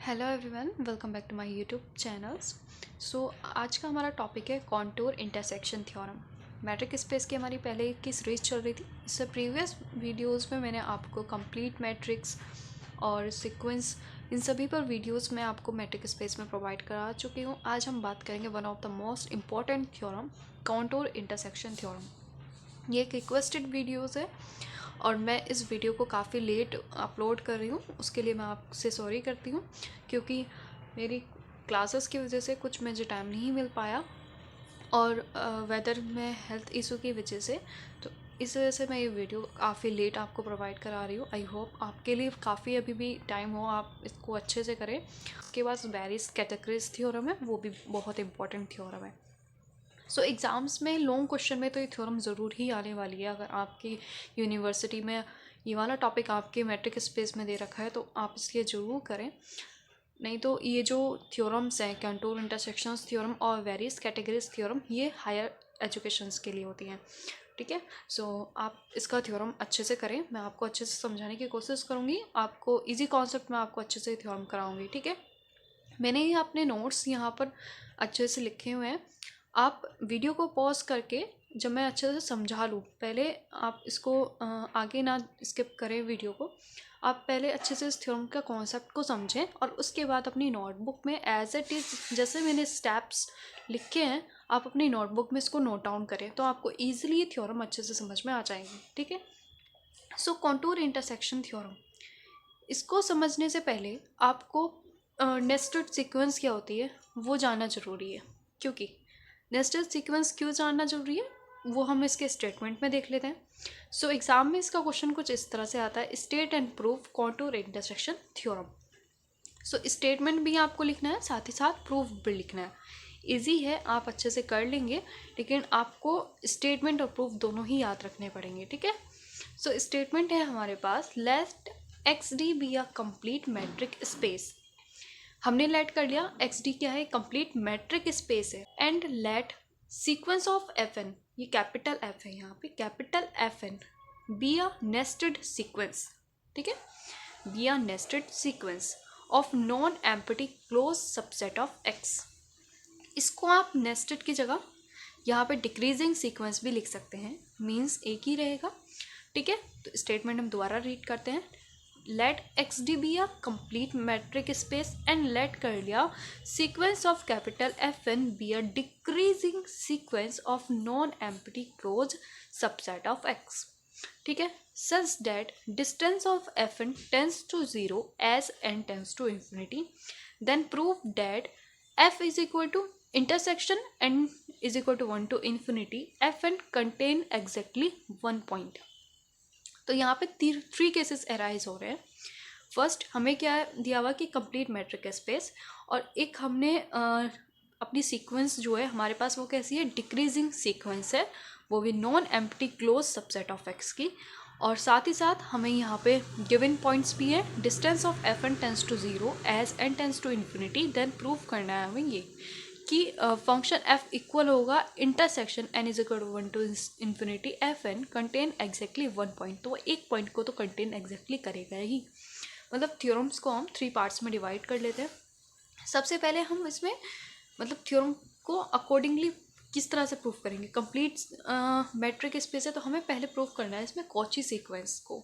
Hello everyone, welcome back to my YouTube channels. आज का हमारा टॉपिक है Cantor intersection theorem. Metric space की हमारी पहले की सीरीज चल रही थी। इससे प्रीवियस वीडियोस में मैंने आपको कंप्लीट मैट्रिक्स और सीक्वेंस इन सभी पर वीडियोस मैं आपको मैट्रिक स्पेस में प्रोवाइड करा चुकी हूँ। आज हम बात करेंगे one of the most important theorem, contour intersection theorem. ये एक रिक्वेस्टेड वीडियोज़ है और मैं इस वीडियो को काफ़ी लेट अपलोड कर रही हूँ। उसके लिए मैं आपसे सॉरी करती हूँ, क्योंकि मेरी क्लासेस की वजह से कुछ मुझे टाइम नहीं मिल पाया और वेदर में हेल्थ इशू की वजह से, तो इस वजह से मैं ये वीडियो काफ़ी लेट आपको प्रोवाइड करा रही हूँ। आई होप आपके लिए काफ़ी अभी भी टाइम हो, आप इसको अच्छे से करें। उसके बाद वेरियस कैटेगरीज थ्योरम है, वो भी बहुत इंपॉर्टेंट थ्योरम है। एग्ज़ाम्स में लॉन्ग क्वेश्चन में तो ये थ्योरम ज़रूर ही आने वाली है। अगर आपकी यूनिवर्सिटी में ये वाला टॉपिक आपके मैट्रिक स्पेस में दे रखा है तो आप इसलिए ज़रूर करें। नहीं तो ये जो थ्योरम्स हैं, कंटूर इंटरसेक्शंस थ्योरम और वेरियस कैटेगरीज थ्योरम, ये हायर एजुकेशंस के लिए होती हैं। ठीक है, आप इसका थ्योरम अच्छे से करें। मैं आपको अच्छे से समझाने की कोशिश करूँगी, आपको ईजी कॉन्सेप्ट में आपको अच्छे से थ्योरम कराऊँगी। ठीक है, मैंने ये अपने नोट्स यहाँ पर अच्छे से लिखे हुए हैं। आप वीडियो को पॉज करके, जब मैं अच्छे से समझा लूँ, पहले आप इसको आगे ना स्किप करें वीडियो को। आप पहले अच्छे से इस थ्योरम का कॉन्सेप्ट को समझें और उसके बाद अपनी नोटबुक में एज इट इज़ जैसे मैंने स्टेप्स लिखे हैं, आप अपनी नोटबुक में इसको नोट डाउन करें, तो आपको ईजिली ये थ्योरम अच्छे से समझ में आ जाएंगे। ठीक है, कॉन्टूर इंटरसेक्शन थ्योरम, इसको समझने से पहले आपको नेस्टेड सीक्वेंस क्या होती है वो जानना ज़रूरी है। क्योंकि नेस्टेड सीक्वेंस क्यों जानना ज़रूरी है वो हम इसके स्टेटमेंट में देख लेते हैं। एग्ज़ाम में इसका क्वेश्चन कुछ इस तरह से आता है, state and proof contour intersection theorem. Statement भी आपको लिखना है, साथ ही साथ प्रूफ भी लिखना है। इजी है, आप अच्छे से कर लेंगे, लेकिन आपको स्टेटमेंट और प्रूफ दोनों ही याद रखने पड़ेंगे। ठीक है, स्टेटमेंट है हमारे पास, let X D be a complete metric space. हमने लेट कर लिया, एक्स डी क्या है, कंप्लीट मैट्रिक स्पेस है। And let sequence of F N, ये कैपिटल एफ है यहाँ पे, capital F N be a nested sequence. ठीक है, be a nested sequence of non empty close subset of X. इसको आप नेस्टेड की जगह यहाँ पे डिक्रीजिंग सीक्वेंस भी लिख सकते हैं, मीन्स एक ही रहेगा। ठीक है, तो स्टेटमेंट हम दोबारा रीड करते हैं, let X D be a complete metric space and let कर लिया sequence of capital F N be a decreasing sequence of non empty close subset of X. ठीक है, such that distance of F N tends to zero as N tends to infinity, then prove that F is equal to intersection n is equal to 1 to infinity f n contain exactly 1 point। तो यहाँ पे three cases arise हो रहे हैं। First हमें क्या दिया हुआ कि कंप्लीट मैट्रिक स्पेस, और एक हमने अपनी सीक्वेंस जो है हमारे पास वो कैसी है, डिक्रीजिंग सीक्वेंस है, वो भी non empty close subset of x की। और साथ ही साथ हमें यहाँ पे गिवन पॉइंट्स भी है, distance of F N tends to zero as N tends to infinity, then prove करना है हमें ये कि फंक्शन एफ इक्वल होगा intersection N is equal to 1 to infinity F N contain exactly 1 point. तो एक पॉइंट को तो कंटेन एग्जैक्टली करेगा ही। मतलब थ्योरम्स को हम 3 पार्ट्स में डिवाइड कर लेते हैं। सबसे पहले हम इसमें मतलब थ्योरम को अकॉर्डिंगली किस तरह से प्रूफ करेंगे। कंप्लीट मैट्रिक स्पेस है तो हमें पहले प्रूफ करना है इसमें कॉची सीक्वेंस को,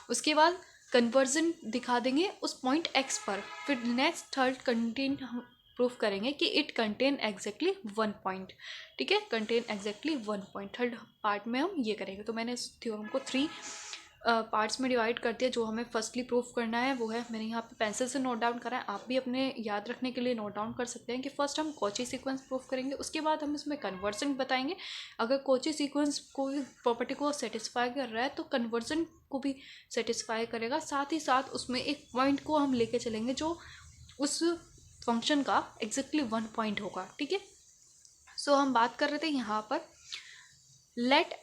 उसके बाद कन्वर्जन दिखा देंगे उस पॉइंट एक्स पर, फिर नेक्स्ट थर्ड कंटेन हम प्रूफ करेंगे कि इट कंटेन एग्जैक्टली 1 पॉइंट। ठीक है, contain exactly 1 point, third part में हम ये करेंगे। तो मैंने इस थ्योरम को 3 पार्ट्स में डिवाइड कर दिया। जो हमें फर्स्टली प्रूफ करना है वो है, मैंने यहाँ पे पेंसिल से नोट डाउन करा है, आप भी अपने याद रखने के लिए नोट डाउन कर सकते हैं कि फर्स्ट हम कॉची सीक्वेंस प्रूफ करेंगे, उसके बाद हम इसमें कन्वर्जन बताएंगे। अगर कॉची सीक्वेंस कोई प्रॉपर्टी को सेटिस्फाई कर रहा है तो कन्वर्जन को भी सेटिस्फाई करेगा। साथ ही साथ उसमें एक पॉइंट को हम लेके चलेंगे जो उस फंक्शन का एग्जैक्टली 1 पॉइंट होगा। ठीक है, हम बात कर रहे थे यहाँ पर, let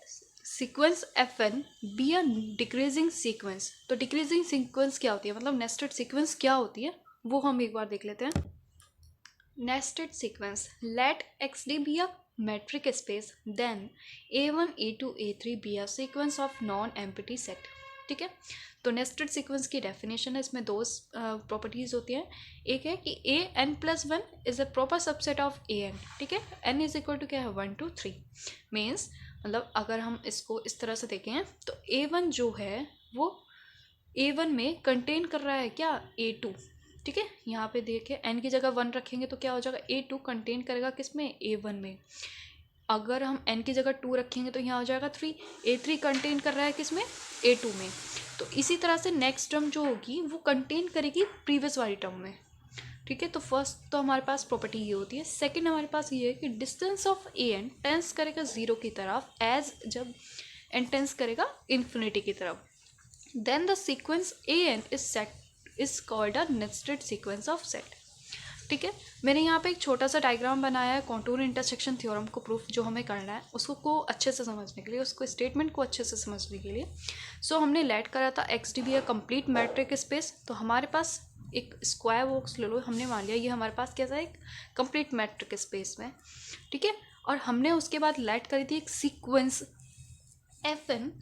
sequence F N be a decreasing sequence. तो डिक्रीजिंग सीक्वेंस क्या होती है, मतलब नेस्टेड सीक्वेंस क्या होती है वो हम एक बार देख लेते हैं। Nested sequence, let X D be a metric space, then a1 a2 a3 be a sequence of non-empty set। ठीक है। तो नेस्टेड सीक्वेंस की डेफिनेशन है, इसमें दो प्रॉपर्टीज होती हैं। एक है कि A N plus one is a proper subset of A N, ठीक है। एन इज इक्वल टू क्या है 1 2 3 मीन्स मतलब अगर हम इसको इस तरह से देखें तो ए वन जो है वो ए वन में कंटेन कर रहा है क्या ए टू, ठीक है। यहाँ पे देखिए एन की जगह 1 रखेंगे तो क्या हो जाएगा ए टू कंटेन करेगा किस में ए वन में। अगर हम n की जगह 2 रखेंगे तो यहाँ हो जाएगा 3, a3 कंटेन कर रहा है किस में a2 में। तो इसी तरह से नेक्स्ट टर्म जो होगी वो कंटेन करेगी प्रीवियस वाली टर्म में, ठीक है। तो फर्स्ट तो हमारे पास प्रॉपर्टी ये होती है। सेकंड हमारे पास ये है कि distance of A N tends करेगा 0 की तरफ एज जब एन टेंस करेगा इन्फिनिटी की तरफ, then the sequence A N is called a nested sequence of set, ठीक है। मैंने यहाँ पे एक छोटा सा डायग्राम बनाया है कॉन्टूर इंटरसेक्शन थ्योरम को प्रूफ जो हमें करना है उसको अच्छे से समझने के लिए, उसको स्टेटमेंट को अच्छे से समझने के लिए। सो हमने लेट करा था एक्स डी बी है कंप्लीट मैट्रिक स्पेस। तो हमारे पास एक स्क्वायर बॉक्स ले लो, हमने मान लिया ये हमारे पास कैसा है एक कंप्लीट मैट्रिक स्पेस में, ठीक है। और हमने उसके बाद लेट करी थी एक सीक्वेंस एफ एन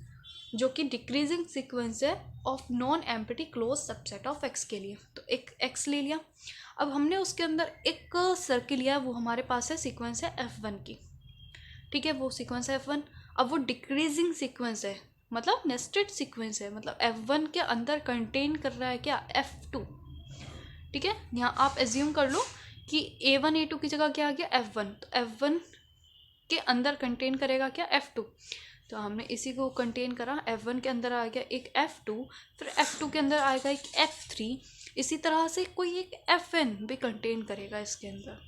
जो कि डिक्रीजिंग सीक्वेंस है of non empty close subset of x के लिए। तो एक एक्स ले लिया, अब हमने उसके अंदर एक सर्किल लिया, वो हमारे पास है सीक्वेंस है f1 की, ठीक है। वो सीक्वेंस है f1, अब वो डिक्रीजिंग सीक्वेंस है मतलब नेस्टेड सीक्वेंस है, मतलब f1 के अंदर कंटेन कर रहा है क्या f2, ठीक है। यहाँ आप एज्यूम कर लो कि a1 a2 की जगह क्या आ गया f1, तो f1 के अंदर कंटेन करेगा क्या f2। तो हमने इसी को कंटेन करा, f1 के अंदर आ गया एक f2, फिर f2 के अंदर आएगा एक f3, इसी तरह से कोई एक fn भी कंटेन करेगा इसके अंदर,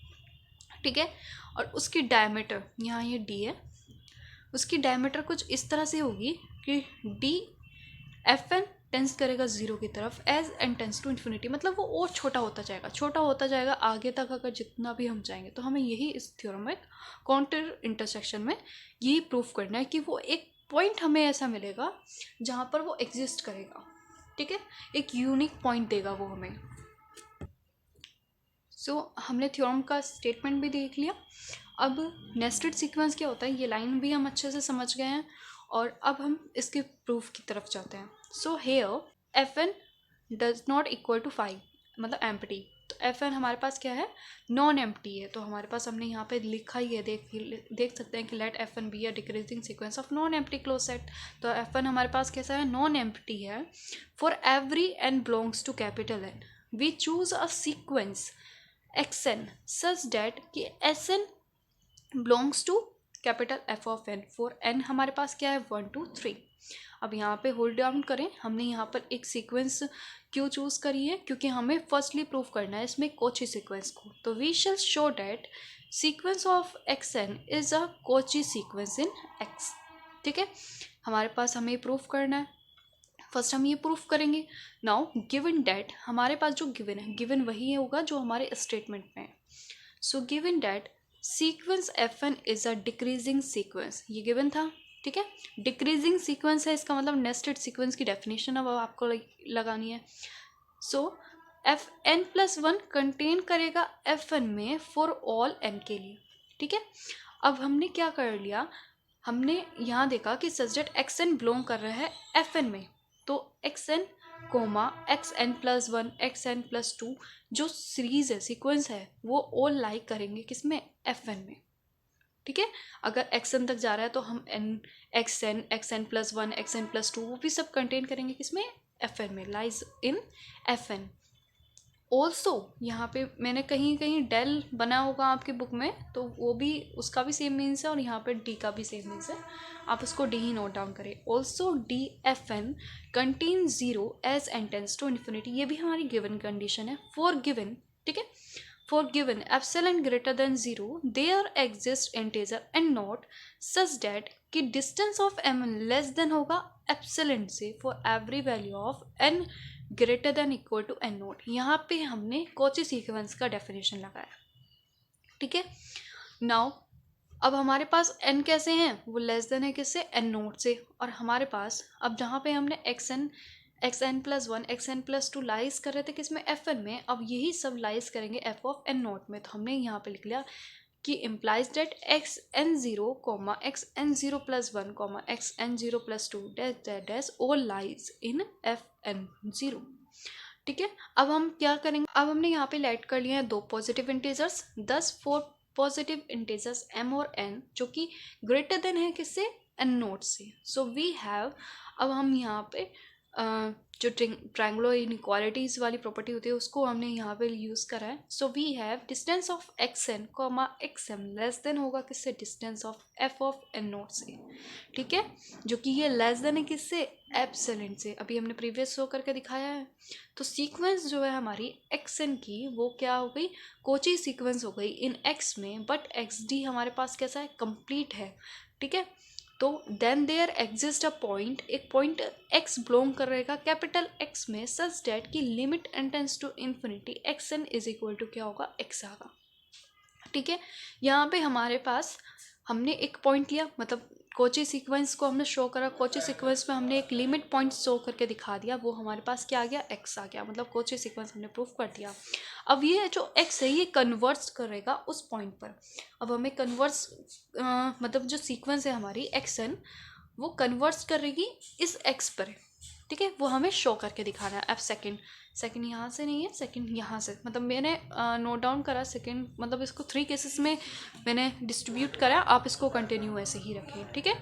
ठीक है। और उसकी डायमीटर यहाँ ये d है, उसकी डायमीटर कुछ इस तरह से होगी कि d fn टेंस करेगा 0 की तरफ as N tends to infinity, मतलब वो और छोटा होता जाएगा आगे तक अगर जितना भी हम जाएंगे। तो हमें यही इस थ्योरम में कॉन्टूर इंटरसेक्शन में यही प्रूफ करना है कि वो एक पॉइंट हमें ऐसा मिलेगा जहाँ पर वो एग्जिस्ट करेगा, ठीक है। एक यूनिक पॉइंट देगा वो हमें। सो हमने थ्योरम का स्टेटमेंट भी देख लिया। अब नेस्टेड सीक्वेंस क्या होता है ये लाइन भी हम अच्छे से समझ गए हैं, और अब हम इसके प्रूफ की तरफ जाते हैं। So here F N does not equal to 5 मतलब एम्प्टी, तो एफ एन हमारे पास क्या है नॉन एम्प्टी है। तो हमारे पास हमने यहाँ पे लिखा ही है, देख सकते हैं कि let F N be a decreasing sequence of non empty close set. तो एफ एन हमारे पास कैसा है नॉन एम्प्टी है। For every N belongs to capital N we choose a sequence X N such that कि S N belongs to capital F of N. For N हमारे पास क्या है 1 2 3। अब यहाँ पे होल्ड डाउन करें, हमने यहाँ पर एक सीक्वेंस क्यों चूज करी है क्योंकि हमें फर्स्टली प्रूफ करना है इसमें कोची सीक्वेंस को। तो we shall show that sequence of X N is a Cauchy sequence in X, ठीक है। हमारे पास हमें प्रूफ करना है, फर्स्ट हम ये प्रूफ करेंगे। नाउ गिवन डैट हमारे पास जो गिवन है, गिवन वही होगा जो हमारे स्टेटमेंट में है। So given that sequence F N is a decreasing sequence, ये गिवन था, ठीक है। डिक्रीजिंग सीक्वेंस है इसका मतलब नेस्टेड सीक्वेंस की डेफिनेशन अब आपको लगानी है। सो एफ एन प्लस 1 कंटेन करेगा एफ एन में फॉर ऑल एन के लिए, ठीक है। अब हमने क्या कर लिया, हमने यहाँ देखा कि such that X N belong कर रहा है एफ एन में, तो X N comma X N plus 1 X N plus 2 जो सीरीज है सीक्वेंस है वो ऑल लाइक करेंगे किसमें एफ एन में, ठीक है। अगर एक्स एन तक जा रहा है तो हम X N plus 1 X N plus 2 वो भी सब कंटेन करेंगे किसमें एफ एन में, lies in F N. Also यहाँ पे मैंने कहीं कहीं डेल बना होगा आपकी बुक में, तो वो भी उसका भी सेम मीन्स है और यहाँ पे डी का भी सेम मीन्स है, आप उसको डी ही नोट डाउन करें। Also D F N contain 0 as N tends to infinity, ये भी हमारी गिवन कंडीशन है। फॉर गिवन, ठीक है, for given epsilon greater than 0 there exist integer N naught such that कि distance of M less than होगा epsilon से for every value of N greater than equal to N naught. यहाँ पे हमने Kochi sequence का definition लगाया, ठीक है। नाउ अब हमारे पास एन कैसे हैं, वो लेस देन है किससे एन नोट से, और हमारे पास अब जहाँ पे हमने X N plus 1 X N plus 2 lies कर रहे थे किसमें एफ एन में, अब यही सब लाइज करेंगे एफ ऑफ एन नोट में। तो हमने यहाँ पे लिख लिया कि implies that xn0, xn0+1, xn0+2 dash all lies in fn0। ठीक है, अब हम क्या करेंगे, अब हमने यहाँ पे लेट कर लिया है दो positive integers, 10 four positive integers m और n जो कि ग्रेटर देन है किससे, n नोट से। सो वी हैव, अब हम यहाँ पे जो ट्रायंगुलर इनइक्वालिटीज वाली प्रॉपर्टी होती है उसको हमने यहाँ पे यूज़ करा है। So we have distance of xn comma xm less than होगा किससे, distance of f of n naught से। ठीक है, जो कि ये लेस देन है किससे, एप्सिलॉन से। अभी हमने प्रीवियस शो करके दिखाया है। तो सीक्वेंस जो है हमारी xn की वो क्या हो गई, कोची सीक्वेंस हो गई इन x में, बट xd हमारे पास कैसा है, कंप्लीट है। ठीक है, तो then there exist a point, एक पॉइंट x बिलोंग कर रहेगा कैपिटल x में सच डेट की limit tends to infinity xn is equal to क्या होगा, x आगा। ठीक है, यहाँ पे हमारे पास हमने एक पॉइंट लिया, मतलब कोची सीक्वेंस को हमने शो करा, कोची सीक्वेंस में हमने एक लिमिट पॉइंट शो करके दिखा दिया, वो हमारे पास क्या आ गया, x आ गया, मतलब कोची सीक्वेंस हमने प्रूफ कर दिया। अब ये जो x है ये कन्वर्ट्स करेगा उस पॉइंट पर। अब हमें कन्वर्ट्स मतलब जो सीक्वेंस है हमारी xn वो कन्वर्ट्स करेगी इस x पर। ठीक है, वो हमें शो करके दिखाना है। अब सेकंड यहाँ से नहीं है, सेकंड यहाँ से, मतलब मैंने नोट डाउन करा सेकंड, मतलब इसको 3 केसेस में मैंने डिस्ट्रीब्यूट करा, आप इसको कंटिन्यू ऐसे ही रखिए। ठीक है,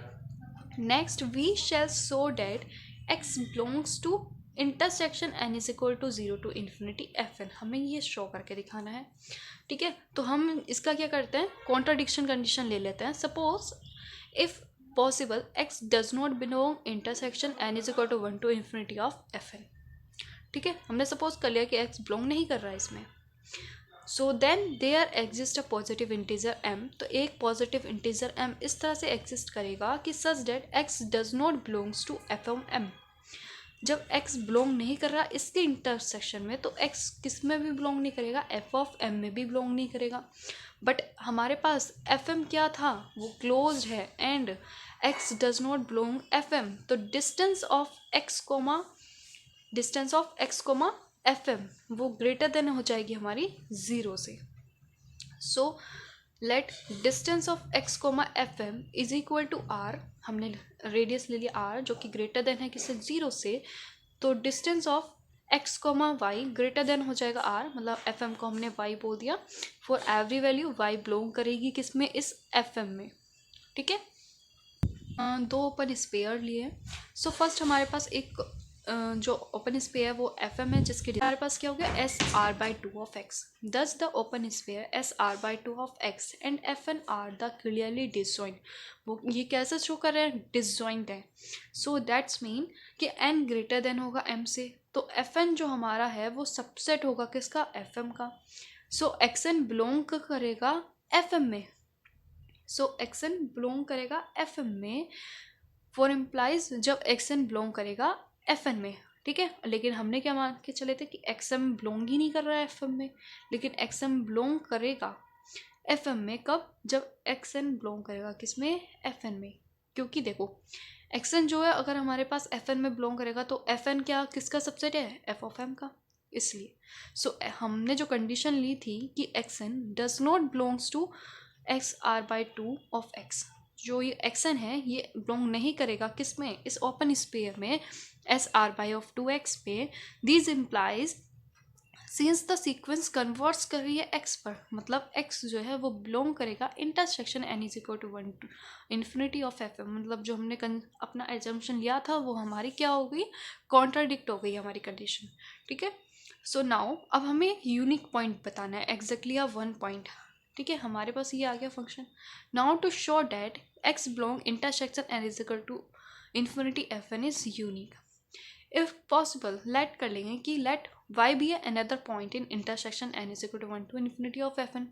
next we shall show that x belongs to intersection n is equal to 0 to infinity fn, हमें ये शो करके दिखाना है। ठीक है, तो हम इसका क्या करते हैं, कॉन्ट्राडिक्शन कंडीशन ले लेते हैं। Suppose if possible x does not belong intersection n is equal to 1 to infinity of fn। ठीक है, हमने सपोज कर लिया कि x बिलोंग नहीं कर रहा है इसमें। So then there exist a positive integer m, तो एक पॉजिटिव इंटीजर m इस तरह से एग्जिस्ट करेगा कि such that x does not belongs to f of m। जब x बिलोंग नहीं कर रहा इसके इंटरसेक्शन में, तो x किस में भी बिलोंग नहीं करेगा, f ऑफ m में भी बिलोंग नहीं करेगा। बट हमारे पास fm क्या था, वो क्लोज है, and x does not belong fm, तो distance of x comma fm वो ग्रेटर देन हो जाएगी हमारी 0 से। So let distance of x comma fm is equal to r, हमने रेडियस ले लिया r जो कि ग्रेटर देन है किससे, 0 से। तो distance of x comma Y greater than हो जाएगा r, मतलब fm को हमने y बोल दिया। For every value y belong करेगी किसमें, इस fm में। ठीक है, दो ओपन स्पेयर लिए। सो फर्स्ट हमारे पास एक जो ओपन स्पेयर है वो fm है, जिसके हमारे पास क्या हो गया, SR/2 of x। Thus the open sphere SR/2 of x and FN are the clearly disjoint, वो ये कैसे शो कर रहे हैं, डिसजॉइंट है। सो दैट्स मीन कि n ग्रेटर देन होगा m से, तो FN जो हमारा है वो सबसेट होगा किसका, FM का। सो xn बिलोंग करेगा FM में, सो xn बिलोंग करेगा fm में, फॉर इम्प्लाइज जब xn बिलोंग करेगा fn में। ठीक है, लेकिन हमने क्या मान के चले थे कि xm बिलोंग ही नहीं कर रहा है fm में, लेकिन xm बिलोंग करेगा fm में कब, जब xn बिलोंग करेगा किसमें, fn में। क्योंकि देखो xn जो है अगर हमारे पास fn में बिलोंग करेगा तो fn क्या किसका सबसेट है, f ऑफ m का, इसलिए। सो हमने जो कंडीशन ली थी कि xn does not belongs to XR/2 of x, जो ये xn है ये बिलोंग नहीं करेगा किसमें, इस ओपन स्पेयर में SR/2x पे। This implies since the sequence converts कर रही है x पर, मतलब x जो है वो बिलोंग करेगा intersection n is equal to 1 to infinity of fm, मतलब जो हमने अपना एजम्पशन लिया था वो हमारी क्या हो गई, कॉन्ट्राडिक्ट हो गई हमारी कंडीशन। ठीक है, सो नाउ अब हमें यूनिक पॉइंट बताना है, एग्जैक्टली अ वन पॉइंट। ठीक है, हमारे पास ये आ गया function. Now to show that x belong intersection n is equal to infinity fn is unique. If possible let कर लेंगे कि let y be another point in intersection n is equal to 1 to infinity of fn।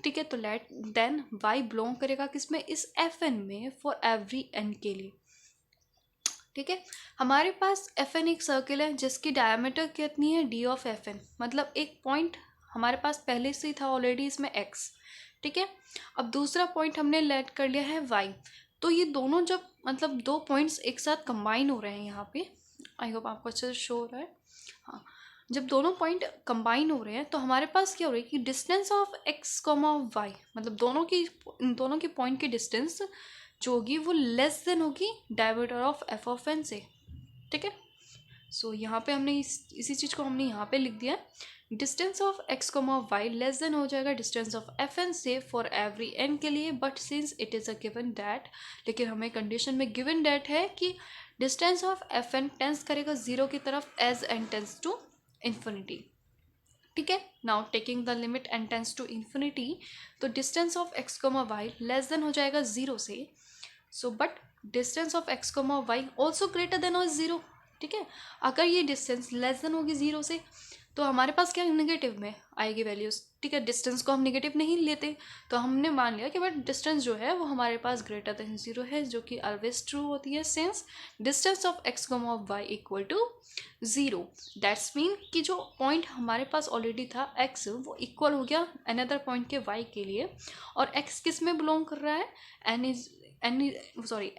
ठीक है, तो late then y belong करेगा किसमें, इस fn में, फॉर एवरी n के लिए। ठीक है, हमारे पास fn एक सर्किल है जिसकी डायमीटर कितनी है, d ऑफ fn, मतलब एक पॉइंट हमारे पास पहले से ही था ऑलरेडी इसमें x। ठीक है, अब दूसरा पॉइंट हमने लेट कर लिया है y, तो ये दोनों जब मतलब दो पॉइंट्स एक साथ कंबाइन हो रहे हैं यहाँ पे, आई होप आपको अच्छे से शो हो रहा है। हाँ, जब दोनों पॉइंट कंबाइन हो रहे हैं तो हमारे पास क्या हो रहा है कि distance of X comma Y, मतलब दोनों की पॉइंट की डिस्टेंस जो होगी वो लेस देन होगी diameter of F of N से। ठीक है, सो यहाँ पे हमने इसी चीज़ को हमने यहाँ पे लिख दिया है, distance of X comma Y less than हो जाएगा डिस्टेंस ऑफ एफ एन से फॉर एवरी एन के लिए, but since it is a given that, लेकिन हमें कंडीशन में गिवन डैट है कि distance of F N tends करेगा जीरो की तरफ as N tends to infinity. ठीक है, now taking the limit N tends to infinity, तो distance of X comma Y less than हो जाएगा जीरो से, so but distance of X comma Y also greater than और zero. ठीक है, अगर ये डिस्टेंस लेस देन होगी जीरो से तो हमारे पास क्या नेगेटिव में आएगी वैल्यूज़। ठीक है, डिस्टेंस को हम नेगेटिव नहीं लेते, तो हमने मान लिया कि बट डिस्टेंस जो है वो हमारे पास ग्रेटर देन जीरो है, जो कि ऑलवेज ट्रू होती है since distance of X comma Y equal to zero. That's mean कि जो पॉइंट हमारे पास ऑलरेडी था एक्स, वो इक्वल हो गया अनदर पॉइंट के वाई के लिए, और एक्स किस में बिलोंग कर रहा है,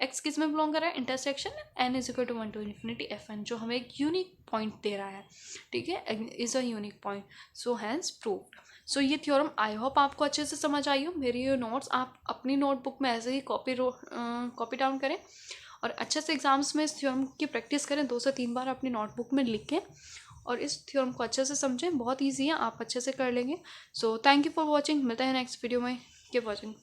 एक्स किस में बिलोंग कर रहा है, intersection N is equal to 1 to infinity F N, जो हमें एक यूनिक पॉइंट दे रहा है। ठीक है, is a unique point, so hence proved. So ये थ्योरम आई होप आपको अच्छे से समझ आई हो। मेरी ये नोट्स आप अपनी नोटबुक में ऐसे ही कॉपी डाउन करें और अच्छे से एग्जाम्स में इस थ्योरम की प्रैक्टिस करें, 2 से 3 बार अपनी नोटबुक में लिखें और इस थ्योरम को अच्छे से समझें। बहुत ईजी है, आप अच्छे से कर लेंगे। So thank you for watching, मिलते हैं नेक्स्ट वीडियो में। Keep watching.